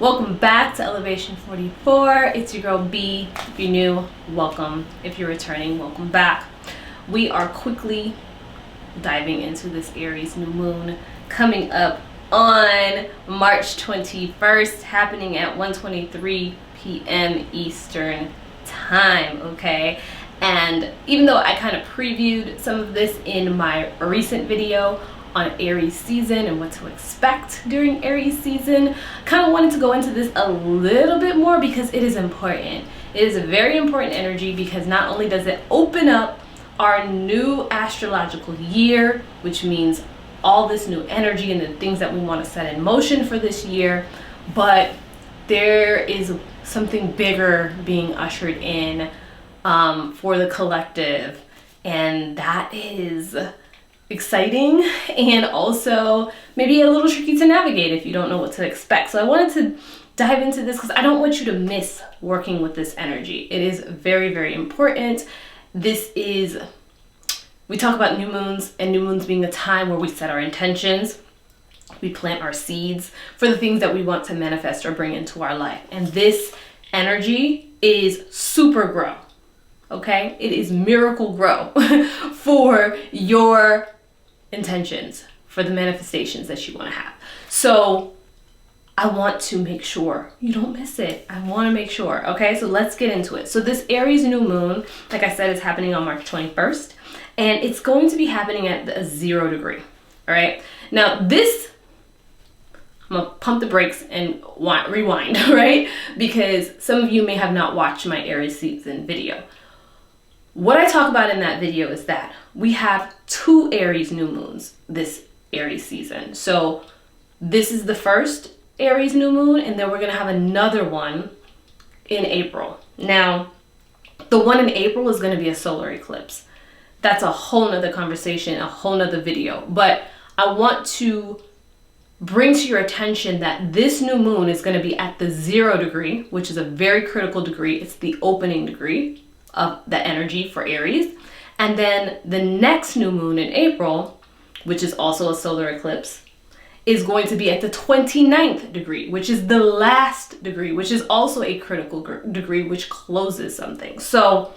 Welcome back to Elevation 44. It's your girl B. If you're new, welcome. If you're returning, welcome back. We are quickly diving into this Aries new moon coming up on March 21st, happening at 1:23 p.m. Eastern time, okay? And even though I kind of previewed some of this in my recent video on Aries season and what to expect during Aries season, kind of wanted to go into this a little bit more because it is important. It is a very important energy because not only does it open up our new astrological year, which means all this new energy and the things that we want to set in motion for this year, but there is something bigger being ushered in for the collective, and that is exciting and also maybe a little tricky to navigate if you don't know what to expect. So I wanted to dive into this because I don't want you to miss working with this energy. It is very, very important. We talk about new moons, and new moons being the time where we set our intentions, we plant our seeds for the things that we want to manifest or bring into our life. And this energy is super grow. Okay? It is miracle grow for your intentions, for the manifestations that you want to have. So I want to make sure you don't miss it. I want to make sure. Okay, so let's get into it. So this Aries new moon, like I said, is happening on March 21st, and it's going to be happening at a 0 degree. All right. Now this, I'm gonna pump the brakes and rewind, right? Because some of you may have not watched my Aries season video. What I talk about in that video is that we have 2 Aries new moons this Aries season. So this is the first Aries new moon, and then we're going to have another one in April. Now, the one in April is going to be a solar eclipse. That's a whole nother conversation, a whole nother video. But I want to bring to your attention that this new moon is going to be at the 0 degree, which is a very critical degree. It's the opening degree of the energy for Aries. And then the next new moon in April, which is also a solar eclipse, is going to be at the 29th degree, which is the last degree, which is also a critical degree, which closes something. So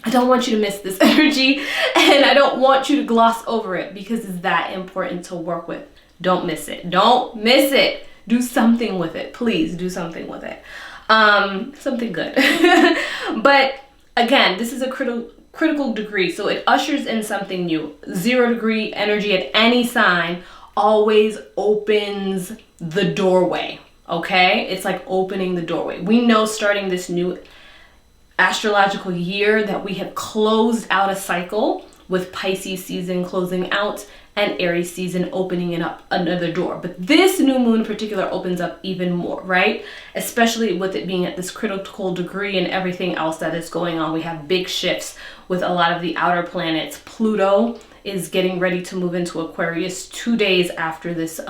I don't want you to miss this energy, and I don't want you to gloss over it because it's that important to work with. Don't miss it. Don't miss it. Do something with it. Please do something with it. Something good. But again, this is a critical degree, so it ushers in something new. 0 degree energy at any sign always opens the doorway, okay? It's like opening the doorway. We know starting this new astrological year that we have closed out a cycle with Pisces season closing out and Aries season opening it up another door. But this new moon in particular opens up even more, right? Especially with it being at this critical degree and everything else that is going on. We have big shifts with a lot of the outer planets. Pluto is getting ready to move into Aquarius 2 days after this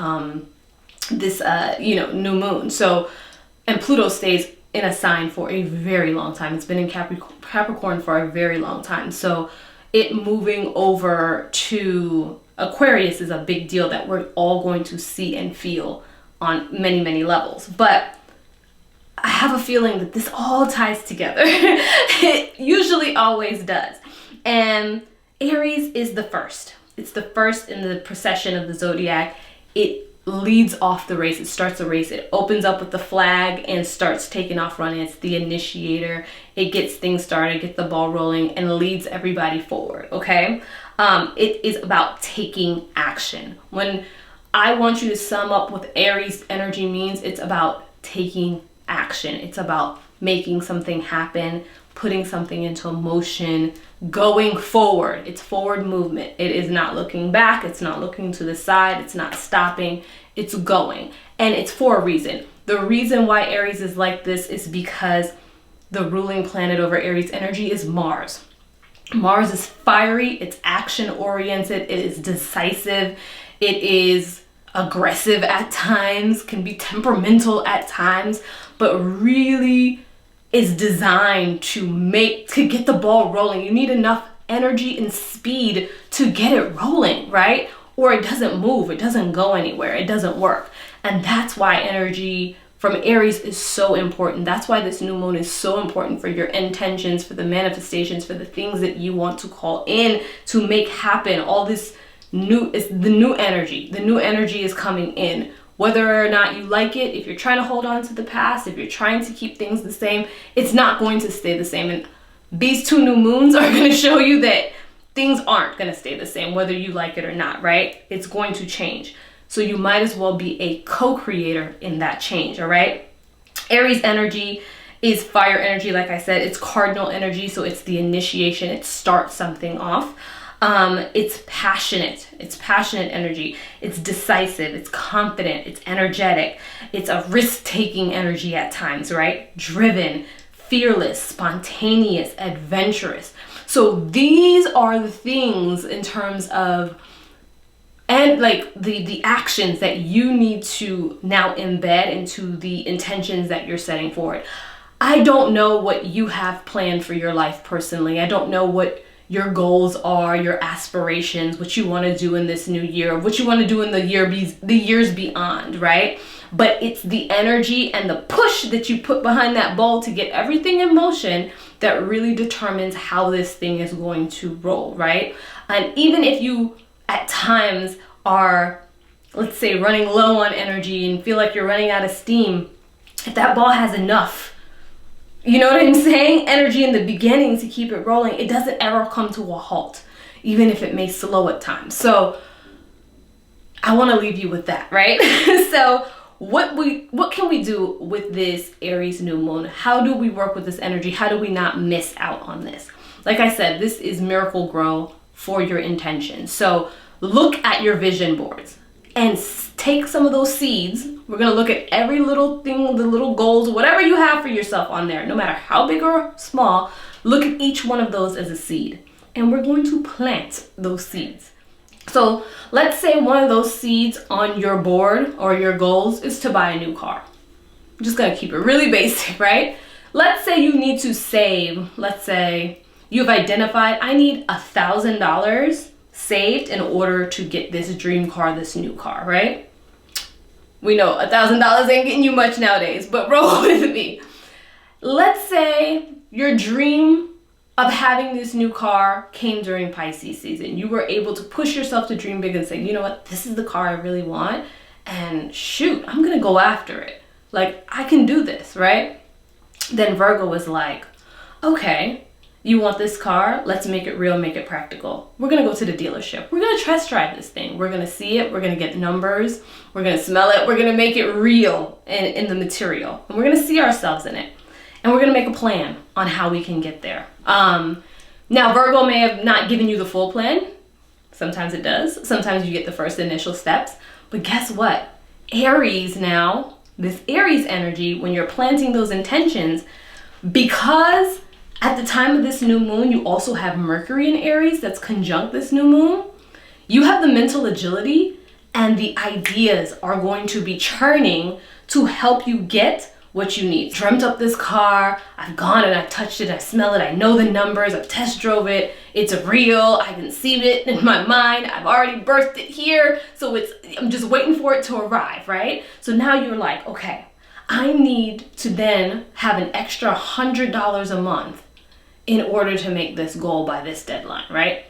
new moon. So, and Pluto stays in a sign for a very long time. It's been in Capricorn for a very long time. So it moving over to Aquarius is a big deal that we're all going to see and feel on many, many levels. But I have a feeling that this all ties together. It usually always does. And Aries is the first. It's the first in the procession of the zodiac. It leads off the race. It starts a race. It opens up with the flag and starts taking off running. It's the initiator. It gets things started, gets the ball rolling, and leads everybody forward, okay? It is about taking action. When I want you to sum up what Aries energy means, it's about taking action. It's about making something happen, putting something into motion, going forward. It's forward movement. It is not looking back. It's not looking to the side. It's not stopping. It's going. And it's for a reason. The reason why Aries is like this is because the ruling planet over Aries energy is Mars. Mars is fiery. It's action oriented. It is decisive. It is aggressive at times, can be temperamental at times, but really is designed to get the ball rolling. You need enough energy and speed to get it rolling, right? Or it doesn't move, it doesn't go anywhere, it doesn't work. And that's why energy from Aries is so important. That's why this new moon is so important for your intentions, for the manifestations, for the things that you want to call in to make happen. All this new is the new energy. The new energy is coming in. Whether or not you like it, if you're trying to hold on to the past, if you're trying to keep things the same, it's not going to stay the same. And these two new moons are going to show you that things aren't going to stay the same, whether you like it or not, right? It's going to change. So you might as well be a co-creator in that change, all right? Aries energy is fire energy. Like I said, it's cardinal energy. So it's the initiation. It starts something off. It's passionate. It's passionate energy. It's decisive. It's confident. It's energetic. It's a risk-taking energy at times, right? Driven, fearless, spontaneous, adventurous. So these are the things in terms of, and like the actions that you need to now embed into the intentions that you're setting forward. I don't know what you have planned for your life personally. I don't know what your goals are, your aspirations, what you want to do in this new year, what you want to do in the years beyond, right? But it's the energy and the push that you put behind that ball to get everything in motion that really determines how this thing is going to roll, right? And even if you at times are, let's say, running low on energy and feel like you're running out of steam, if that ball has enough, you know what I'm saying, energy in the beginning to keep it rolling, it doesn't ever come to a halt, even if it may slow at times. So I want to leave you with that, right? So what can we do with this Aries new moon? How do we work with this energy? How do we not miss out on this? Like I said, this is Miracle Grow for your intention. So look at your vision boards and take some of those seeds. We're going to look at every little thing, the little goals, whatever you have for yourself on there, no matter how big or small. Look at each one of those as a seed, and we're going to plant those seeds. So let's say one of those seeds on your board or your goals is to buy a new car. I'm just going to keep it really basic, right? Let's say you need to save, let's say you've identified, I need $1,000 saved in order to get this dream car, this new car, right? We know $1,000 ain't getting you much nowadays, but roll with me. Let's say your dream of having this new car came during Pisces season. You were able to push yourself to dream big and say, you know what, this is the car I really want, and shoot, I'm gonna go after it. Like, I can do this, right? Then Virgo was like, okay, you want this car? Let's make it real, make it practical. We're gonna go to the dealership. We're gonna test drive this thing. We're gonna see it, we're gonna get numbers, we're gonna smell it, we're gonna make it real in the material. And we're gonna see ourselves in it. And we're gonna make a plan on how we can get there. Now Virgo may have not given you the full plan. Sometimes it does. Sometimes you get the first initial steps. But guess what? Aries now, this Aries energy, when you're planting those intentions, because at the time of this new moon, you also have Mercury in Aries that's conjunct this new moon, you have the mental agility and the ideas are going to be churning to help you get what you need. Dreamt up this car, I've gone and I've touched it, I smell it, I know the numbers, I've test drove it, it's real, I can see it in my mind, I've already birthed it here, so I'm just waiting for it to arrive, right? So now you're like, okay, I need to then have an extra $100 a month in order to make this goal by this deadline, right?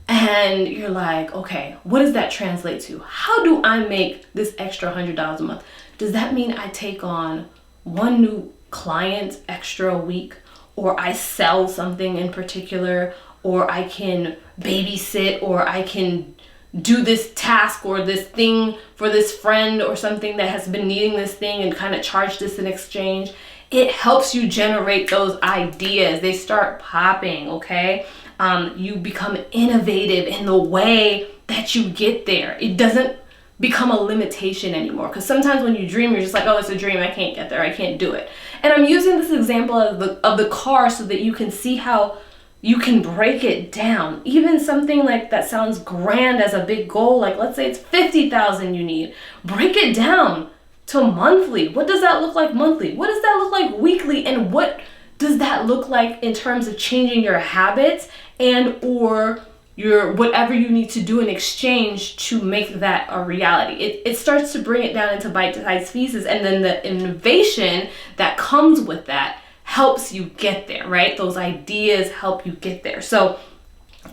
And you're like, okay, what does that translate to? How do I make this extra $100 a month? Does that mean I take on one new client extra a week, or I sell something in particular, or I can babysit, or I can do this task or this thing for this friend or something that has been needing this thing and kind of charge this in exchange? It helps you generate those ideas. They start popping, okay? You become innovative in the way that you get there. It doesn't become a limitation anymore, because sometimes when you dream, you're just like, oh, it's a dream, I can't get there, I can't do it. And I'm using this example of the car so that you can see how you can break it down. Even something like that sounds grand as a big goal, like let's say it's 50,000 you need. Break it down to monthly. What does that look like monthly? What does that look like weekly? And what does that look like in terms of changing your habits and or your whatever you need to do in exchange to make that a reality. It starts to bring it down into bite-sized pieces, and then the innovation that comes with that helps you get there, right? Those ideas help you get there. So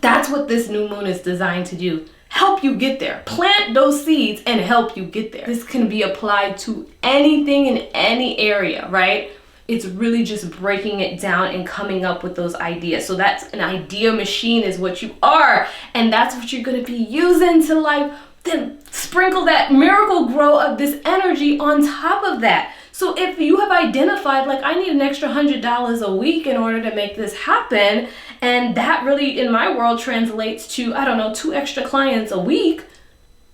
that's what this new moon is designed to do. Help you get there. Plant those seeds and help you get there. This can be applied to anything in any area, right? It's really just breaking it down and coming up with those ideas. So that's an idea machine is what you are. And that's what you're going to be using to like then sprinkle that miracle grow of this energy on top of that. So if you have identified like I need an extra $100 a week in order to make this happen, and that really in my world translates to, I don't know, 2 extra clients a week,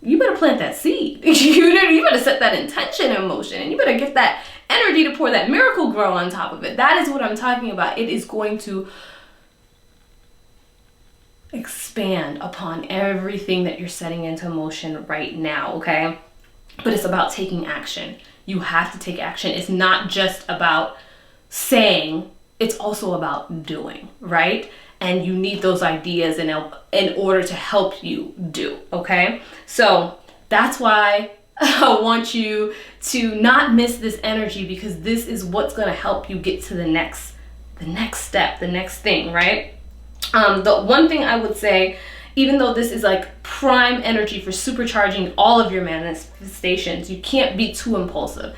you better plant that seed. You better set that intention in motion, and you better get that energy to pour that miracle grow on top of it. That is what I'm talking about. It is going to expand upon everything that you're setting into motion right now, okay? But it's about taking action. You have to take action. It's not just about saying, it's also about doing, right? And you need those ideas in order to help you do, okay? So that's why I want you to not miss this energy, because this is what's going to help you get to the next step, the next thing, right? The one thing I would say, even though this is like prime energy for supercharging all of your manifestations, you can't be too impulsive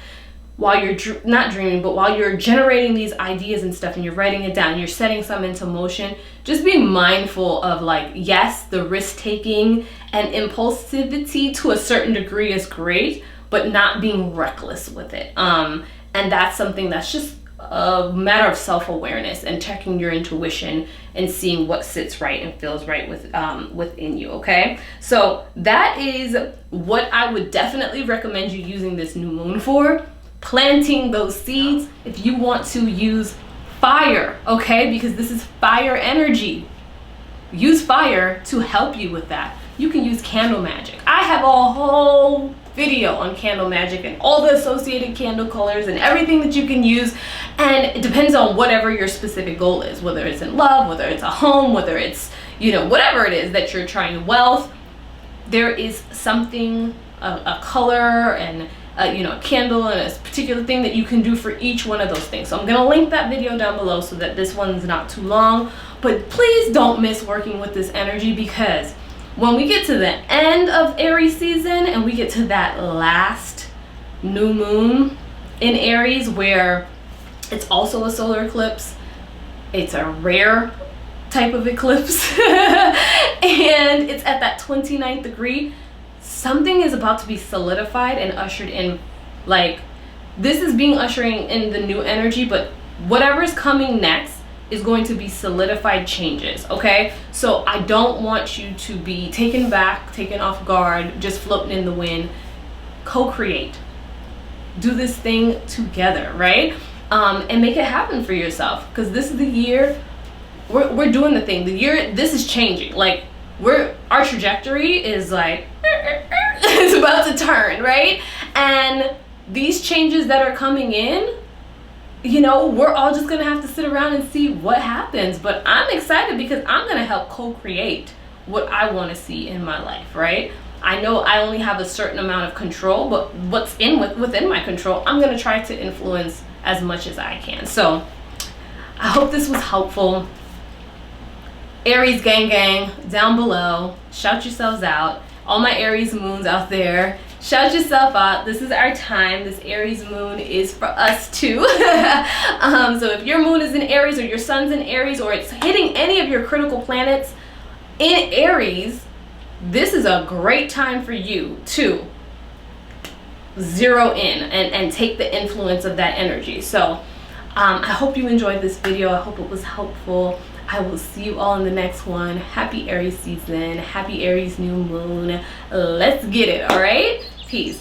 while you're not dreaming, but while you're generating these ideas and stuff and you're writing it down, you're setting some into motion. Just being mindful of like, yes, the risk taking and impulsivity to a certain degree is great, but not being reckless with it. And that's something that's just a matter of self-awareness and checking your intuition and seeing what sits right and feels right within you, okay? So that is what I would definitely recommend you using this new moon for. Planting those seeds. If you want to use fire, okay, because this is fire energy, use fire to help you with that. You can use candle magic. I have a whole video on candle magic and all the associated candle colors and everything that you can use, and it depends on whatever your specific goal is, whether it's in love, whether it's a home, whether it's, you know, whatever it is that you're trying, wealth. There is something, a color and you know, a candle and a particular thing that you can do for each one of those things. So I'm gonna link that video down below so that this one's not too long, but please don't miss working with this energy, because when we get to the end of Aries season and we get to that last new moon in Aries, where it's also a solar eclipse, it's a rare type of eclipse, and it's at that 29th degree, something is about to be solidified and ushered in. Like, this is being ushering in the new energy, but whatever's coming next is going to be solidified changes, okay? So I don't want you to be taken back, taken off guard, just floating in the wind. Co-create. Do this thing together, right? And make it happen for yourself, because this is the year we're doing the thing. The year, this is changing. Like, our trajectory is like, it's about to turn, right? And these changes that are coming in, you know, we're all just gonna have to sit around and see what happens. But I'm excited because I'm gonna help co-create what I want to see in my life, right? I know I only have a certain amount of control, but what's within my control, I'm gonna try to influence as much as I can. So I hope this was helpful. Aries gang down below, shout yourselves out. All my Aries moons out there, shout yourself out. This is our time. This Aries moon is for us too. So if your moon is in Aries, or your sun's in Aries, or it's hitting any of your critical planets in Aries, this is a great time for you to zero in and take the influence of that energy. So I hope you enjoyed this video. I hope it was helpful. I will see you all in the next one. Happy Aries season. Happy Aries new moon. Let's get it, all right? Peace.